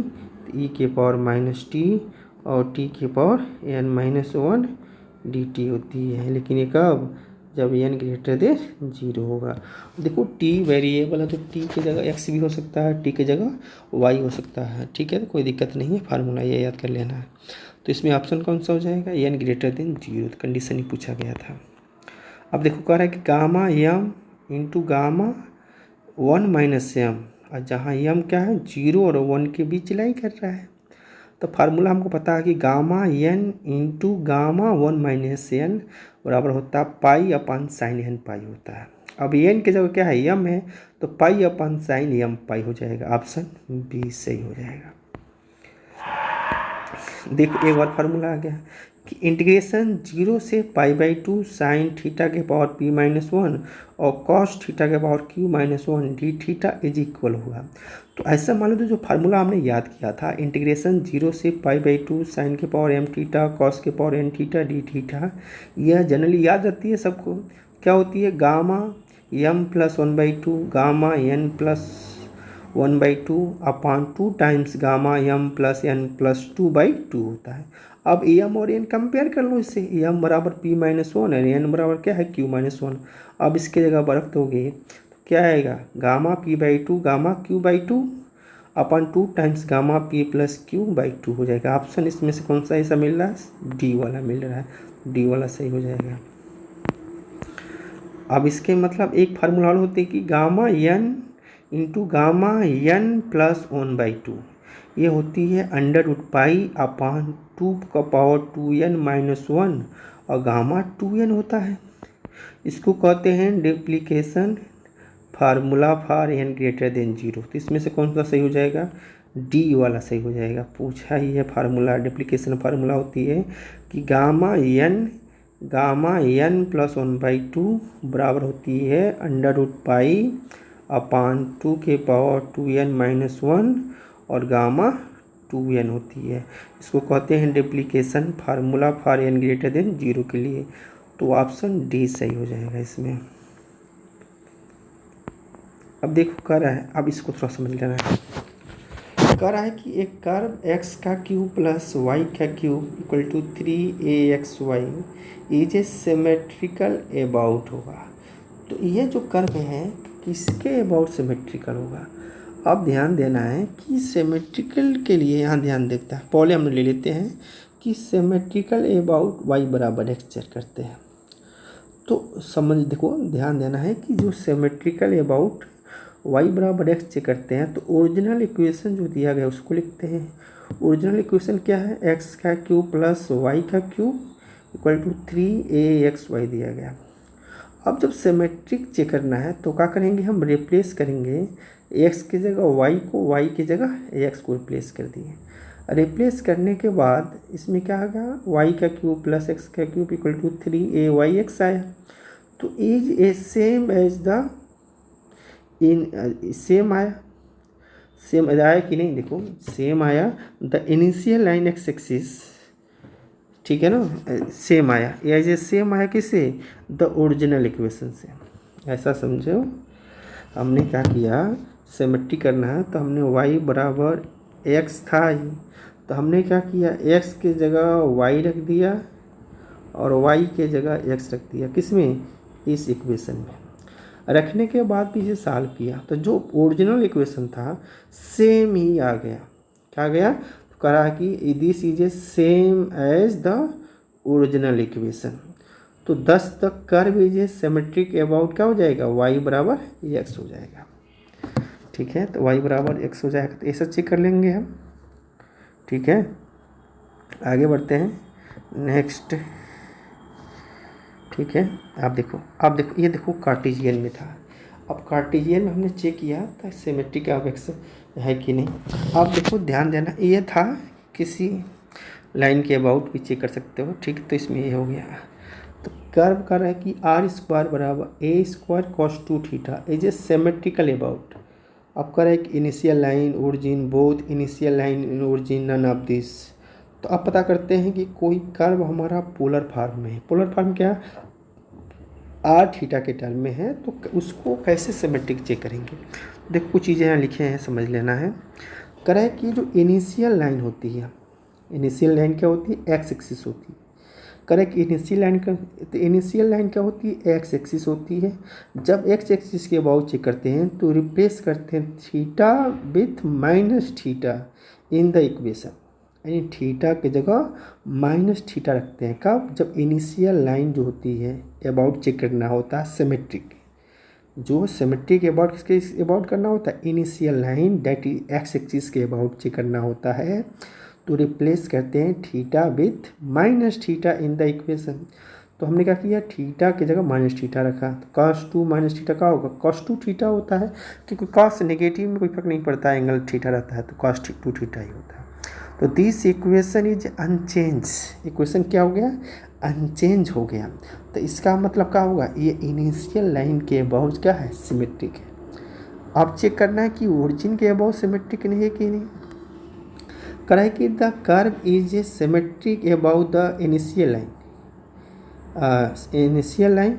e⁻t और t के पावर n-1 dt होती है। लेकिन ये कब, जब n ग्रेटर देन 0 होगा। देखो t वेरिएबल है तो t की जगह x भी हो सकता है, t की जगह y हो सकता है, ठीक है। तो कोई दिक्कत नहीं है, फार्मूला ये याद कर लेना है। तो इसमें ऑप्शन कौन सा हो जाएगा, n ग्रेटर देन 0, कंडीशन ही पूछा गया था। अब देखो कह रहा है कि gamma m into gamma 1 - m, और जहाँ m क्या है 0 और 1 के बीच लाई कर रहा है। तो फार्मूला हमको पता है कि gamma n into gamma 1 - n बराबर होता है π/sin n पाई होता है। अब n की जगह क्या है, m है, तो π/sin m पाई हो जाएगा। ऑप्शन बी सही हो जाएगा। देखो एक बार फार्मूला आ गया कि इंटीग्रेशन 0 से π/2 साइन थीटा के पावर p-1 और कॉस थीटा के power q-1 D theta is equal हुआ। तो ऐसा मान लो तो जो फार्मूला हमने याद किया था, इंटीग्रेशन 0 से π/2 साइन के पावर m थीटा कॉस के power n theta D theta, यह जनरली याद रहती है सबको। क्या होती है, गामा m + 1/2 गामा n + 1/2 अपान 2 टाइम्स गामा m + n + 2/2 होता है। अब m और n कंपेयर कर लो इससे, m बराबर p-1 और n बराबर क्या है q-1। अब इसके जगह बरख दोगे तो क्या आएगा, गामा p/2 गामा q/2 अपन 2 टाइम्स गामा p + q/2 हो जाएगा। ऑप्शन इसमें से कौन सा ऐसा मिल रहा है, डी वाला मिल रहा है, डी वाला सही हो जाएगा। अब इसके मतलब एक फार्मूला और होते हैं कि gamma N into gamma N plus 1/2 ये होती है अंडर रूट पाई अपान 2 का पावर 2n माइनस 1 और गामा 2n होता है। इसको कहते हैं duplication formula for n greater than 0। तो इसमें से कौन सा सही हो जाएगा? डी वाला सही हो जाएगा। पूछा ही है फार्मूला, डिप्लीकेशन फार्मूला होती है कि गामा एन प्लस 1/2 बराबर होती है अंडर रूट पाई अपान 2 के पावर 2n माइनस 1 और गामा 2n होती है। इसको कहते हैं duplication formula for n greater than 0 के लिए। तो ऑप्शन डी सही हो जाएगा इसमें। अब देखो कह रहा है, अब इसको थोड़ा समझ लेना है। कह रहा है कि एक कर्व x का क्यूब प्लस y का cube equal to 3axy is a symmetrical about होगा। तो ये जो कर्व है किसके अबाउट सिमेट्रिकल होगा? अब ध्यान देना है कि सिमेट्रिकल के लिए यहाँ ध्यान देता है। पहले हम ले लेते हैं कि सिमेट्रिकल अबाउट y बराबर x चेक करते हैं। तो समझ देखो ध्यान देना है कि जो सिमेट्रिकल अबाउट y बराबर x चेक करते हैं तो ओरिजिनल इक्वेशन जो दिया गया उसको लिखते हैं। ओरिजिनल इक्वेशन क्या है? x का क्यूब प्लस y का क्यूब इक्वल टू 3axy दिया गया। अब जब सिमेट्रिक चेक करना है तो क्या करेंगे? हम रिप्लेस करेंगे x की जगह y को, y की जगह x को रिप्लेस कर दिए। रिप्लेस करने के बाद इसमें क्या आ गया? y का क्यूब प्लस x का क्यूब इक्वल टू 3ayx आया। तो is a same as the same आया, सेम आया कि नहीं? देखो सेम आया। The initial line X axis, ठीक है ना, सेम आया। एज ए सेम आया किससे? द ओरिजिनल इक्वेशन से। ऐसा समझो। हमने क्या किया? सिमेट्री करना है तो हमने y बराबर x था ही, तो हमने क्या किया? x के जगह y रख दिया और y के जगह x रख दिया। किसमें? इस इक्वेशन में। रखने के बाद भी इसे सॉल्व किया तो जो ओरिजिनल इक्वेशन था सेम ही आ गया। क्या गया? तो कहा कि this is a same as the original equation. तो 10 तक curve is a symmetric about क्या हो जाएगा? y बराबर x हो जाएगा। ठीक है, तो y बराबर x हो जाएगा। तो ऐसा चेक कर लेंगे हम। ठीक है, आगे बढ़ते हैं नेक्स्ट। ठीक है, आप देखो ये देखो कार्टेशियन में था। अब कार्टेशियन में हमने चेक किया था सिमेट्रिक ऑफ एक्स है कि नहीं। अब देखो ध्यान देना, ये था किसी लाइन के अबाउट भी चेक कर सकते हो। ठीक, तो इसमें ये हो गया। तो कर्व कर रहा है कि r² बराबर a² cos 2 theta is a symmetrical about. अब कर रहा है कि initial line origin both initial line in origin none of this. तो अब पता करते हैं कि कोई कर्व हमारा पोलर फॉर्म में है। पोलर फॉर्म क्या? आर थीटा के टर्म में है, तो उसको कैसे सिमेट्रिक चेक करेंगे? देखो कुछ चीज़ें यहाँ लिखे हैं, समझ लेना है। करें कि जो इनिशियल लाइन होती है, इनिशियल लाइन क्या होती है? एक्स एक्सिस होती है। करें कि इनिशियल लाइन का, तो इनिशियल लाइन क्या होती है? एक्स एक्सिस होती है। जब एक्स एक्सिस के अबाउट चेक करते हैं तो रिप्लेस करते हैं theta with minus theta in the equation, यानी थीटा की जगह माइनस थीटा रखते हैं। कब? जब इनिशियल लाइन जो होती है अबाउट चेक करना होता है सिमेट्रिक। जो सिमेट्रिक अबाउट किसके अबाउट करना होता है? Initial line that is x axis के अबाउट चेक करना होता है। तो रिप्लेस करते हैं theta with minus theta in the equation. तो हमने क्या किया? थीटा की जगह माइनस थीटा रखा। तो cos 2 माइनस थीटा का होगा cos 2 थीटा होता है, क्योंकि cos नेगेटिव में कोई फर्क नहीं पड़ता, एंगल थीटा रहता है, तो cos 2 थीटा ही होता है। तो this equation is unchanged. Equation क्या हो गया? अनचेंज हो गया। तो इसका मतलब क्या होगा? ये इनिशियल लाइन के अबाउट क्या है? सिमेट्रिक है। अब चेक करना है कि ओरिजिन के अबाउट सिमेट्रिक नहीं है कि नहीं। करा है कि the curve is a symmetric about the initial line. Initial line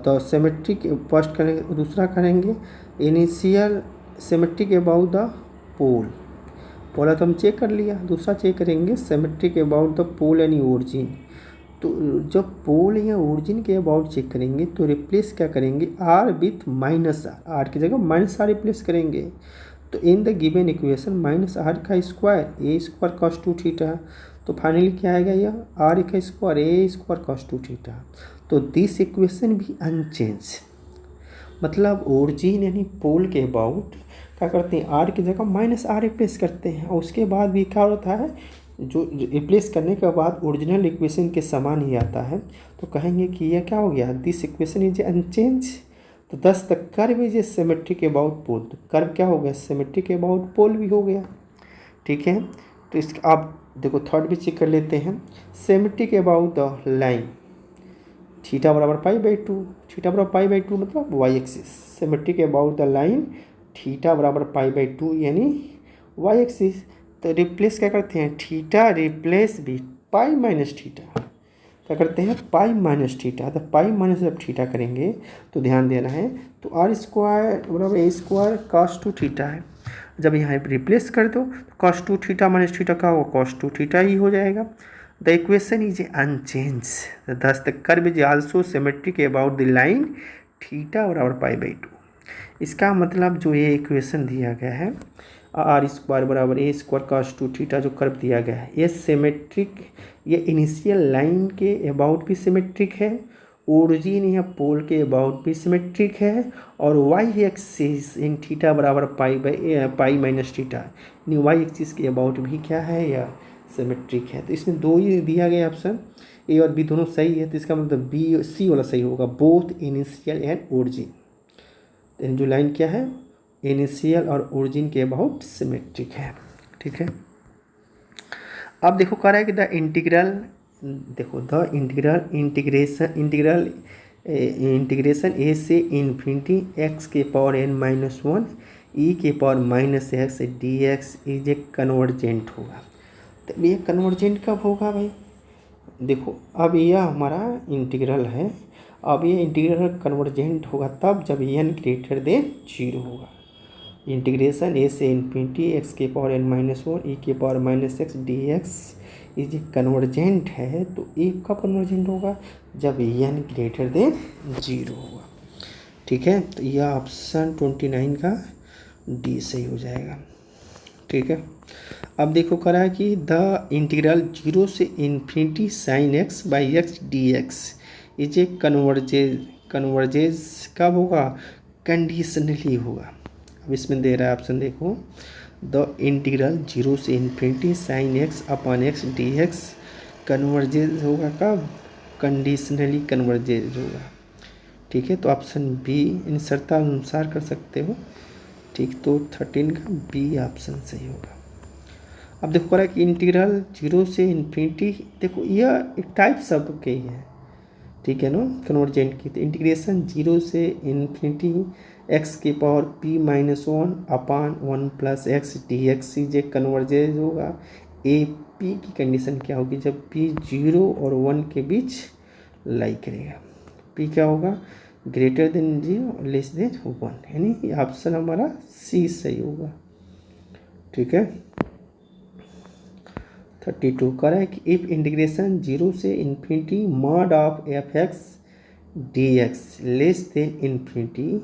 तो सिमेट्रिक फर्स्ट करेंगे, दूसरा करेंगे इनिशियल सिमेट्रिक अबाउट द पोल। पहला तो हम चेक कर लिया, दूसरा चेक करेंगे सिमेट्रिक अबाउट द पोल यानी ओरिजिन। तो जब पोल या ओरिजिन के अबाउट चेक करेंगे तो रिप्लेस क्या करेंगे? R with minus R, R की जगह माइनस आर रिप्लेस करेंगे। तो in the given equation minus R का square A square cos 2 theta. तो फाइनली क्या आएगा? यह आर का square A square cos 2 theta. तो दिस इक्वेशन भी अनचेंज, मतलब ओरिजिन यानी पोल के अबाउट क्या करते हैं, आर की जगह माइनस आर रिप्लेस करते हैं, और उसके बाद भी क्या होता है, जो रिप्लेस करने के बाद ओरिजिनल इक्वेशन के समान ही आता है, तो कहेंगे कि यह क्या हो गया, दिस इक्वेशन इज अनचेंज। तो thus the curve is a symmetric about pole, तो कर्व क्या हो गया, सिमेट्रिक अबाउट पोल भी हो गया। ठीक है, तो इसका आप देखो थर्ड भी चेक कर लेते हैं, symmetric about the line theta बराबर पाई बाई टू, थीटा बराबर पाई बाई टू मतलब Y axis, symmetric about the line theta बराबर पाई बाई टू यानी वाई एक्सिस। तो रिप्लेस क्या करते हैं, थीटा रिप्लेस भी पाई माइनस थीटा, क्या करते हैं पाई माइनस थीटा, तो पाई माइनस जब थीटा करेंगे तो ध्यान देना है, तो आर स्क्वायर बराबर ए स्क्वायर कॉस टू थीटा है, जब यहाँ रिप्लेस कर दो तो cos two theta minus theta का होगा कॉस टू थीटा ही हो जाएगा। द इक्वेशन इज अनचेंज, दस the curve is also symmetric about the line theta बराबर पाई बाई टू। इसका मतलब जो ये इक्वेशन दिया गया है आर स्क्वायर बराबर ए स्क्वायर कॉस टू थीटा जो कर्व दिया गया है, ये सिमेट्रिक, ये इनिशियल लाइन के अबाउट भी सिमेट्रिक है, ओरिजिन या पोल के अबाउट भी सिमेट्रिक है, और वाई एक्सिस इन थीटा बराबर पाई माइनस थीटा यानी वाई एक्सिस के अबाउट भी क्या है या सिमेट्रिक है। तो इसमें दो ही दिया गया ऑप्शन, ए और बी दोनों सही है, तो इसका मतलब बी सी वाला सही होगा, बोथ इनिशियल एंड ओरिजिन। जो लाइन क्या है, इनिशियल और ओरिजिन के अबाउट सिमेट्रिक है। ठीक है, अब देखो कह रहा है कि द इंटीग्रल, देखो द इंटीग्रेशन ए से इन्फिनिटी एक्स के पावर एन माइनस वन ई के power minus x D X is A convergent होगा। तो ये कन्वर्जेंट कब होगा भाई, देखो अब यह हमारा इंटीग्रल है, अब ये इंटीग्रल कन्वर्जेंट होगा तब जब एन ग्रेटर देन जीरो होगा। इंटीग्रेशन ए से इन्फिनिटी एक्स के पावर एन माइनस वन ई के power minus x D X is convergent है, तो ए कब कन्वर्जेंट होगा, जब एन ग्रेटर देन जीरो होगा। ठीक है, तो यह ऑप्शन 29 का डी सही हो जाएगा। ठीक है, अब देखो करा है कि द इंटीग्रल जीरो से infinity sine x by x D X is a converges कब होगा, कंडीशनली होगा। अब इसमें दे रहा है ऑप्शन देखो, द इंटीग्रल जीरो से infinity sign X upon x D x converges होगा कब, कंडीशनली कन्वर्जेज होगा। ठीक है, तो ऑप्शन बी इन शर्तानुसार कर सकते हो। ठीक, तो 13 का बी ऑप्शन सही होगा। अब देखो रहा है कि इंटीग्रल जीरो से इन्फिनिटी, देखो यह एक टाइप सब के ही है, ठीक है ना, कन्वर्जेंट की। तो इंटीग्रेशन जीरो से इन्फिनिटी एक्स के power P minus one upon one plus X D X is a converges होगा। ए पी की कंडीशन क्या होगी, जब पी जीरो और वन के बीच लाई करेगा, पी क्या होगा, greater than zero less than one, यानी ऑप्शन हमारा सी सही होगा। ठीक है, 32 कह रहा है कि इफ इंटीग्रेशन जीरो से infinity mod of F x D x less than infinity,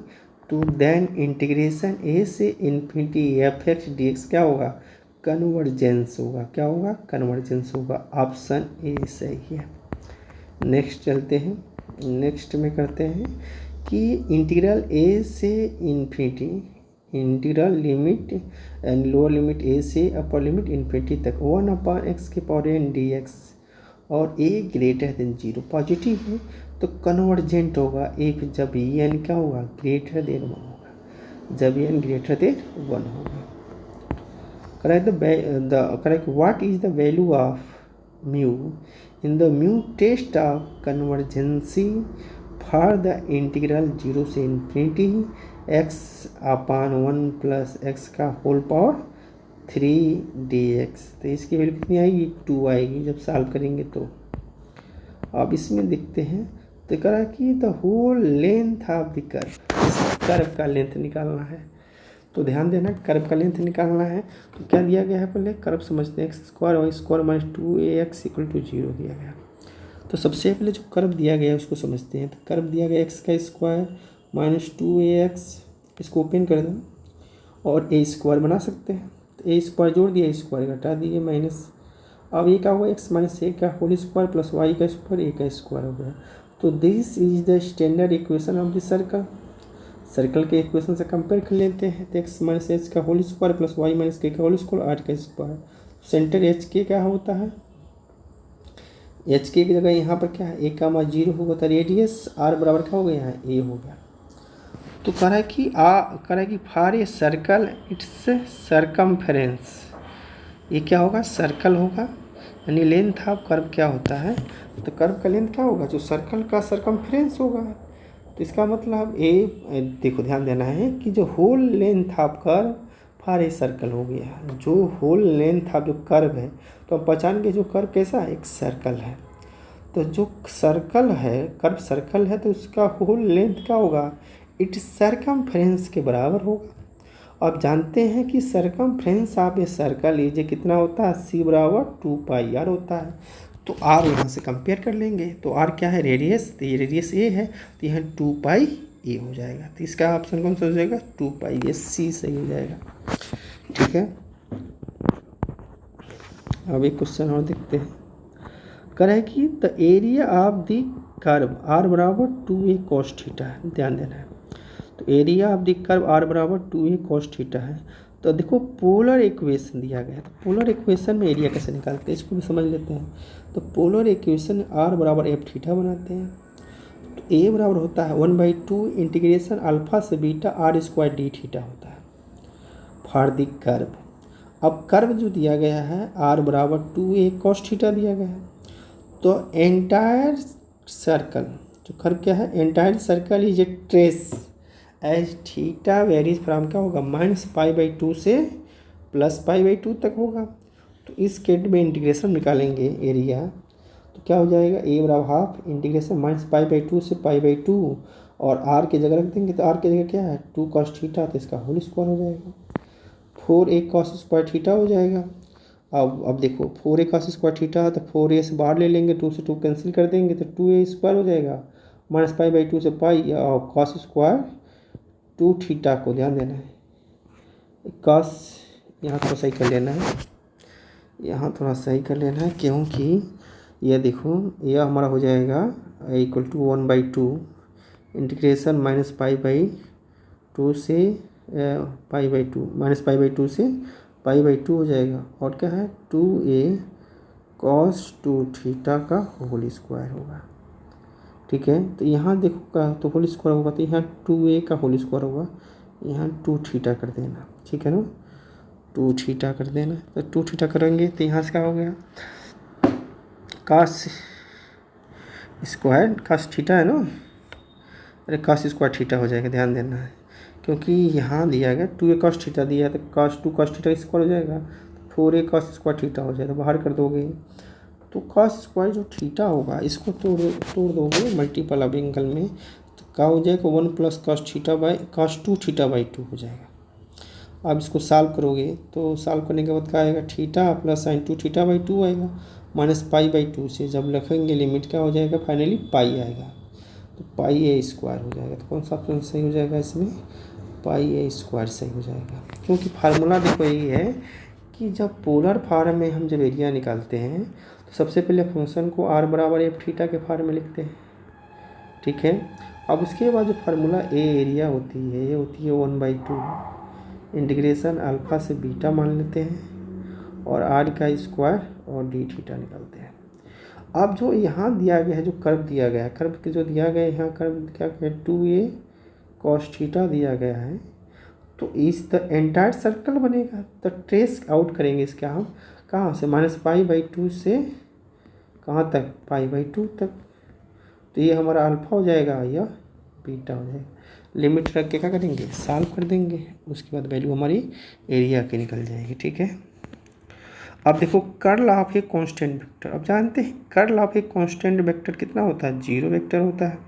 तो देन इंटीग्रेशन ए से infinity F x D x क्या होगा, कन्वर्जेंस होगा। क्या होगा, कन्वर्जेंस होगा। ऑप्शन ए सही है। नेक्स्ट चलते हैं, नेक्स्ट में करते हैं कि इंटीग्रल ए से infinity, integral limit and lower limit A से अपर लिमिट इन्फिनिटी तक वन अपान एक्स के पावर एन डी एक्स और A greater than zero positive है, तो कन्वर्जेंट होगा इफ जब एन क्या होगा, ग्रेटर देन वन होगा, जब एन ग्रेटर देन वन होगा। Correct what is the value of mu in the mu test of convergency for the integral zero से infinity X upon one plus X का whole power 3 dx। तो इसकी value कितनी आएगी, 2 आएगी जब solve करेंगे तो। अब इसमें देखते हैं, तो कह रहा है कि the whole length of the curve का लेंथ निकालना है। तो ध्यान देना, कर्व का लेंथ निकालना है तो क्या दिया गया है, पहले कर्व समझते हैं, X square Y square minus 2ax equal to 0 दिया गया। तो सबसे पहले जो कर्व दिया गया है उसको समझते हैं। तो कर्व दिया गया एक्स का स्क्वायर माइनस 2ax, इसको ओपन कर दें और ए स्क्वायर बना सकते हैं। तो ए स्क्वायर जोड़ दिया, स्क्वायर घटा दिए माइनस, अब ये क्या होगा, एक्स माइनस ए का होल स्क्वायर प्लस वाई का स्क्वायर ए का स्क्वायर हो गया। तो this is the standard equation of the circle. Circle के इक्वेशन से कंपेयर कर लेते हैं। तो एक्स माइनस एच का whole square plus Y minus K का होल स्क्वायर आर का स्क्वायर। सेंटर एच के क्या होता है, एच के की जगह यहाँ पर क्या है ए का 0 होगा, तो रेडियस आर बराबर क्या हो गया यहाँ ए हो गया। तो कह रहा है कि for a circle it's circumference, ये क्या होगा सर्कल होगा, यानी लेंथ ऑफ कर्व क्या होता है, तो कर्व का लेंथ क्या होगा जो सर्कल का सरकमफेरेंस होगा। तो इसका मतलब देखो ध्यान देना है कि जो whole length of curve for a circle हो गया, जो होल लेंथ ऑफ जो कर्व है, तो हम पहचानेंगे जो कर्व कैसा है एक सर्कल है। तो जो सर्कल है कर्व सर्कल है तो उसका होल लेंथ क्या होगा इट सरकमफ्रेंस के बराबर होगा। अब जानते हैं कि सरकमफ्रेंस ऑफ ए सर्कल ये कितना होता है सी बराबर 2πr होता है। तो आर यहाँ से कंपेयर कर लेंगे, तो आर क्या है रेडियस, तो ये रेडियस ए है, तो यहाँ 2πa हो जाएगा। तो इसका ऑप्शन कौन सा हो जाएगा 2πa, सी सही हो जाएगा। ठीक है, अब एक क्वेश्चन और देखते हैं। करें कि the area of the curve R बराबर 2a cos थीटा है, ध्यान देना है। तो area of the curve R बराबर 2a cos थीटा है। तो देखो पोलर इक्वेशन दिया गया है, तो पोलर इक्वेशन में एरिया कैसे निकालते हैं इसको भी समझ लेते हैं। तो पोलर इक्वेशन आर बराबर एफ थीटा बनाते हैं। तो ए बराबर होता है 1/2 इंटीग्रेशन अल्फा से beta R square D theta होता है फॉर द कर्व। अब कर्व जो दिया गया है आर बराबर 2a cos थीटा दिया गया है। तो एंटायर सर्कल जो कर्व क्या है entire circle is a trace as theta varies from क्या होगा -π/2 से +π/2 तक होगा। तो इस केस में इंटीग्रेशन निकालेंगे एरिया, तो क्या हो जाएगा ए बराबर हाफ इंटीग्रेशन -π/2 से π/2 और आर की जगह रख देंगे। तो आर की जगह क्या है 2 cos थीटा, तो इसका होल स्क्वायर हो जाएगा 4a cos स्क्वायर थीटा हो जाएगा। अब देखो 4a cos स्क्वायर थीटा, तो 4a से बाहर ले लेंगे, 2 से 2 कैंसिल कर देंगे, तो 2a स्क्वायर हो जाएगा -π/2 से पाई और cos स्क्वायर 2 थीटा को ध्यान देना है। cos यहाँ थोड़ा सही कर लेना है, यहाँ थोड़ा सही कर लेना है, क्योंकि यह देखो यह हमारा हो जाएगा = 1/2 इंटीग्रेशन -π/2 से -π/2 से π/2 हो जाएगा, और क्या है 2a cos 2 थीटा का होल स्क्वायर होगा। ठीक है, तो यहाँ देखो का तो होल स्क्वायर होगा, तो यहाँ 2a का होल स्क्वायर होगा, यहाँ 2 थीटा कर देना। ठीक है ना, 2 थीटा कर देना। तो 2 थीटा करेंगे तो यहाँ से क्या हो गया cos स्क्वायर cos थीटा है ना, अरे cos स्क्वायर थीटा हो जाएगा, ध्यान देना है, क्योंकि यहाँ दिया गया 2a cos थीटा दिया है, तो cos 2 cos थीटा स्क्वायर हो जाएगा, 4a cos स्क्वायर थीटा हो जाएगा, तो बाहर कर दोगे। तो cos स्क्वायर जो थीटा होगा इसको तोड़ दोगे मल्टीपल ऑफ एंगल में, तो क्या हो जाएगा 1 + cos थीटा बाई cos 2 थीटा/2 हो जाएगा। अब इसको सॉल्व करोगे तो सॉल्व करने के बाद क्या आएगा थीटा प्लस sin 2 थीटा/2 आएगा, -π/2 से जब लिखेंगे लिमिट क्या हो जाएगा फाइनली पाई आएगा, तो πa स्क्वायर हो जाएगा। तो कौन सा ऑप्शन सही हो जाएगा इसमें πa स्क्वायर सही हो जाएगा, क्योंकि फार्मूला देखो यही है कि जब पोलर फॉर्म में हम जब एरिया निकालते हैं तो सबसे पहले फंक्शन को r बराबर एफ थीटा के फॉर्म में लिखते हैं। ठीक है, अब उसके बाद जो फार्मूला ए एरिया होती है ये होती है 1/2 इंटीग्रेशन अल्फा से बीटा मान लेते हैं और आर का स्क्वायर और डी थीटा निकालते हैं। अब जो यहाँ दिया गया है जो कर्व दिया गया है, कर्व के जो दिया गया है यहाँ कर्व क्या है 2a cos थीटा दिया गया है, तो इस द एंटायर सर्कल बनेगा। तो ट्रेस आउट करेंगे इसका हम कहाँ से -π/2 से कहाँ तक π/2 तक, तो ये हमारा अल्फा हो जाएगा या बीटा हो जाएगा। लिमिट रख के क्या करेंगे सॉल्व कर देंगे, उसके बाद वैल्यू हमारी एरिया की निकल जाएगी। ठीक है, अब देखो curl of a constant vector, अब जानते हैं curl of a constant vector कितना होता है 0 वेक्टर होता है,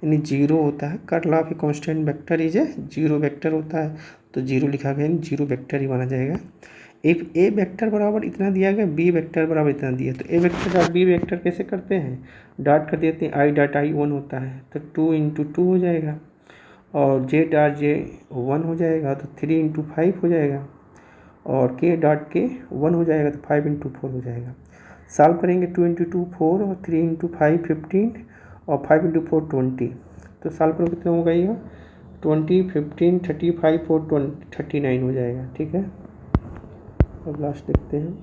यानी 0 होता है। Curl of a constant vector is 0 vector होता है, तो 0 लिखा गया 0 वेक्टर ही माना जाएगा। इफ ए वेक्टर बराबर इतना दिया गया बी वेक्टर बराबर इतना दिया, तो ए वेक्टर डॉट बी वेक्टर कैसे करते हैं डॉट कर देते हैं, i डॉट i 1 होता है तो 2 × 2 हो जाएगा, और j डॉट j 1 हो जाएगा तो 3 × 5 हो जाएगा, और k डॉट k 1 हो जाएगा तो 5 × 4 हो जाएगा। सॉल्व करेंगे 2 × 2 4 और 3 × 5 15 और 5 × 4 20, तो साल पर कितना होगा ये 20, 15, 35 और 39 हो जाएगा। ठीक है, अब लास्ट देखते हैं।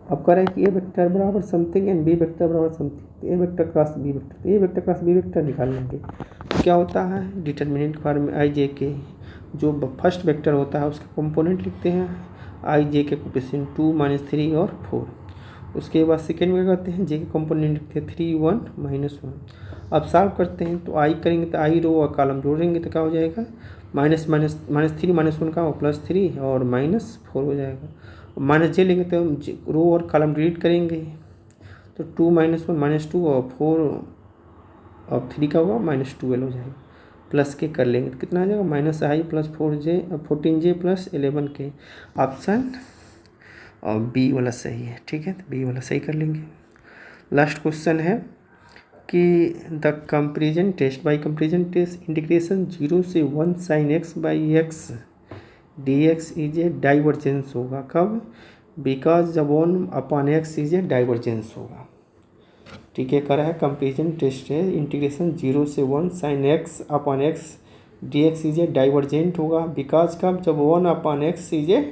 अब कह रहे हैं कि ए वेक्टर बराबर समथिंग एंड बी वेक्टर बराबर समथिंग, तो ए वेक्टर क्रॉस बी वेक्टर, तो ए वेक्टर क्रॉस बी वेक्टर निकाल लेंगे। तो क्या होता है, डिटर्मिनेंट फॉर्म में आई जे के, जो फर्स्ट वेक्टर होता है उसका कंपोनेंट लिखते हैं आई जे के कोफिशिएंट 2, -3 और 4। उसके बाद सेकेंड में क्या करते हैं, जे के कंपोनेंट लिखते हैं 3, 1, -1। अब सॉल्व करते हैं तो आई करेंगे तो आई रो और कॉलम जोड़ेंगे तो क्या हो जाएगा, -3 -1 का +3 और -4 हो जाएगा। माइनस जे लेंगे तो रो और कॉलम डिलीट करेंगे तो 2 -1 -2 और 4 और 3 का होगा -12 हो जाएगा। प्लस के कर लेंगे तो कितना आ जाएगा, -i + 4j 14j + 11 के। ऑप्शन और बी वाला सही है। ठीक है, तो बी वाला सही कर लेंगे। लास्ट क्वेश्चन है कि the comparison test, by comparison test integration 0 से 1 sin x/x dx is a divergence होगा। कब, बिकॉज जब 1/x इज ए डाइवर्जेंस होगा। ठीक है, कर रहा है कंपेरिजन टेस्ट है, इंटीग्रेशन 0 से 1 sin x/x dx is A divergent होगा, बिकॉज कब, जब 1/x इज ए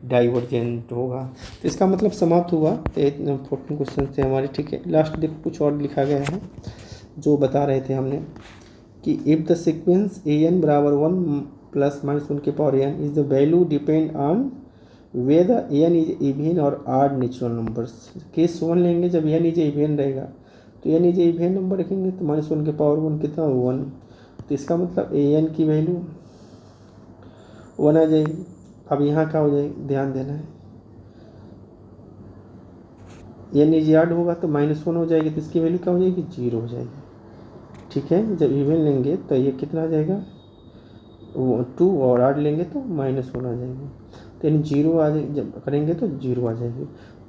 डाइवर्जेंट होगा। तो इसका मतलब समाप्त हुआ। तो 14 क्वेश्चन थे हमारे। ठीक है, लास्ट देखो कुछ और लिखा गया है जो बता रहे थे हमने कि इफ़ द सीक्वेंस an बराबर 1 + -1 के power n is the value depend on whether n is even और आड नेचुरल नंबर्स। केस 1 लेंगे जब n इज इवन रहेगा, तो n इज इवन नंबर रखेंगे तो -1 के पावर 1 कितना 1, तो इसका मतलब an की वैल्यू 1 आ जाएगी। अब यहाँ क्या हो जाएगी, ध्यान देना है, n इज आड होगा तो -1 हो जाएगी, तो इसकी वैल्यू क्या हो जाएगी, 0 हो जाएगी। ठीक है, जब इवन लेंगे तो ये कितना आ जाएगा 2 और आड लेंगे तो -1 आ जाएगी, तो यानी 0 आ जाएगी, जब करेंगे तो 0 आ जाएगी।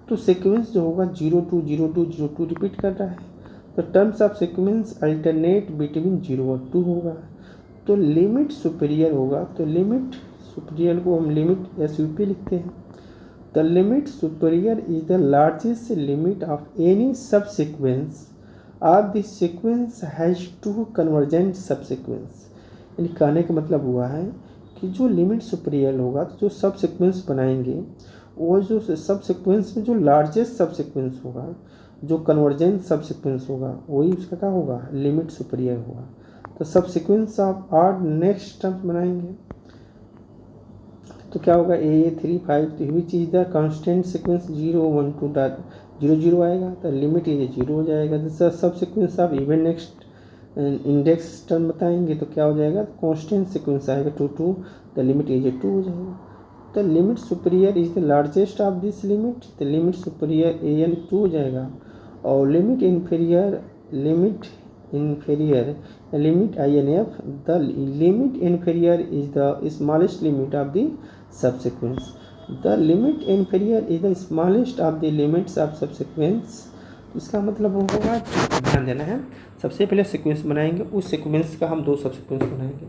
तो सीक्वेंस जो होगा 0 2 0 2 0 2 रिपीट कर रहा है, तो terms of sequence alternate between 0 और 2 होगा। तो लिमिट सुपीरियर होगा, तो लिमिट सुपीरियर को हम लिमिट SUP लिखते हैं। The limit superior is the largest limit of any subsequence of this sequence has to convergent subsequence. यानी कहने का मतलब हुआ है कि जो लिमिट सुपीरियर होगा तो जो सब सीक्वेंस बनाएंगे वो जो सब सीक्वेंस में जो लार्जेस्ट सब सीक्वेंस होगा, जो कन्वर्जेंट सब सीक्वेंस होगा, वही उसका क्या होगा, लिमिट सुपीरियर होगा। तो सब सीक्वेंस आप आड नेक्स्ट टर्म्स बनाएंगे तो क्या होगा, A 3 5, तो which is the constant sequence 0 1 2 0 0 आएगा, तो लिमिट ये 0 हो जाएगा। जैसे सब सीक्वेंस आप इवन नेक्स्ट इंडेक्स टर्म बताएंगे तो क्या हो जाएगा, कांस्टेंट सीक्वेंस आएगा 2 2, द लिमिट इज 2 हो जाएगा। The limit superior is the largest of this limit, the limit superior an 2 हो जाएगा, और limit inferior limit INF, the limit inferior is the smallest limit of the subsequence. The limit inferior is the smallest of the limits of subsequence. इसका मतलब होगा, ध्यान देना है, सबसे पहले सीक्वेंस बनाएंगे, उस सीक्वेंस का हम 2 सब सीक्वेंस बनाएंगे।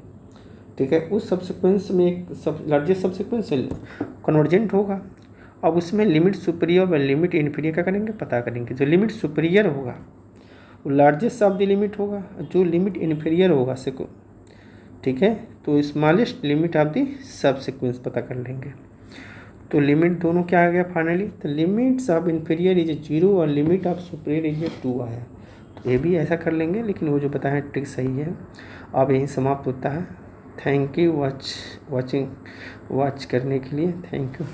ठीक है, उस सब सीक्वेंस में एक सब लार्जेस्ट सब सीक्वेंस कन्वर्जेंट होगा। अब उसमें लिमिट सुपीरियर और लिमिट इन्फीरियर क्या करेंगे, पता करेंगे। जो लिमिट सुपीरियर होगा वो लार्जेस्ट ऑफ द लिमिट होगा, जो लिमिट इन्फीरियर होगा ठीक है, तो स्मॉलेस्ट लिमिट ऑफ दी सब सीक्वेंस पता कर लेंगे। तो लिमिट दोनों क्या आ गया फाइनली, तो लिमिट्स ऑफ इन्फीरियर इज 0 और लिमिट ऑफ सुपीरियर इज 2 आया। तो ये भी ऐसा कर लेंगे, लेकिन वो जो बताया ट्रिक सही है। अब यहीं समाप्त होता है। थैंक यू वॉच करने के लिए, थैंक यू।